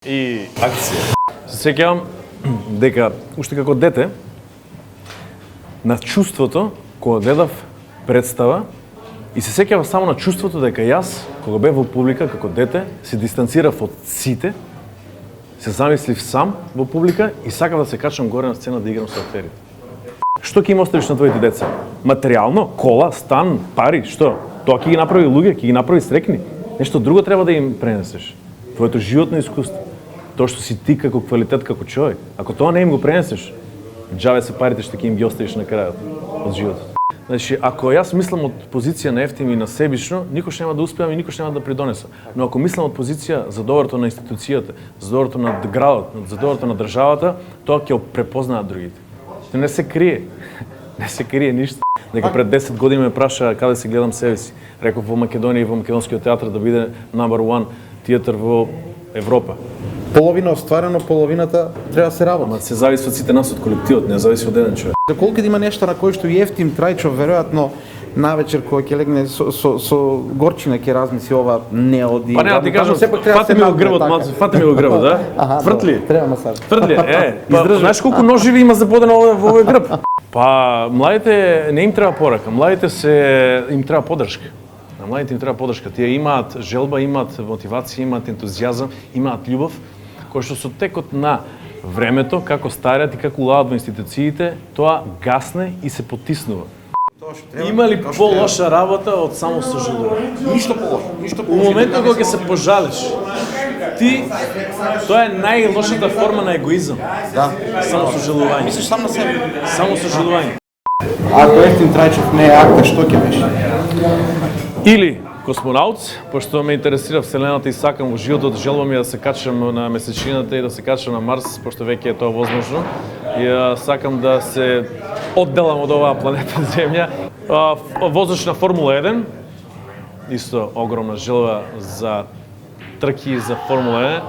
И акција. Се сеќавам дека уште како дете на чувството кога гледав представа и се сеќавам само на чувството дека јас кога бев во публика како дете се дистанцирав од сите, се замислив сам во публика и сакав да се качам горе на сцена да играм со актерите. Што ќе им оставиш на твоите деца? Материјално, кола, стан, пари, што? Тоа ќе ги направи луѓе, ќе ги направи срекни. Нешто друго треба да им пренесеш. Твоето животно искуство. Тоа што си ти како квалитет како човек. Ако тоа не им го пренесеш, џаве се парите што ќе им ги оставиш на крајот од животот. Значи, ако јас мислам од позиција на ефтим и на себично, никош нема да успеам и никош нема да придонесам. Но ако мислам од позиција за доброто на институцијата, за доброто на градот, за доброто на државата, тоа ќе препознаат другите. Што не се крие. Не се крие ништо. Дека пред 10 години ме праша каде се гледам себе си. Реков во Македонија и во Македонскиот театар да биде number one театар во Европа. Половина остварено, половината треба да се работи. Ама се зависи од сите нас, од колективот, не зависи од еден човек. Колку да има нешта на кои што и Ефтим Трајчов веројатно навечер кога ќе легне со горчина ќе размисли ова не оди. Па нема ти кажам, фати ми го грбот, малце, фати ми го грбот, да? Фртли. Треба масаж. Фртли, знаеш колку ножеви има забодено во овој грб? Па младите не им треба порака, младите им треба поддршка. На младите им треба поддршка. Тие имаат желба, имаат мотивација, имаат ентузијазам, имаат љубов, кој што со текот на времето, како старат и како улават во институциите, тоа гасне и се потиснува. Има ли по-лоша работа од само сожалување? Ништо полошо, ништо У моментот кога ќе се пожалиш, ти тоа е најлошата форма на егоизам. Да. Само сожалување. Мислиш сам на себе. Само сожалување. Ако Ефтим Трајчов не е актер, што ќе беше? Или космонаут, пошто ме интересира Вселената и сакам во животот, желбам ја да се качам на месечината и да се качам на Марс, пошто веќе е тоа возможно. И сакам да се одделам од оваа планета Земја. Возач на Формула 1, исто огромна желба за трки за Формула 1.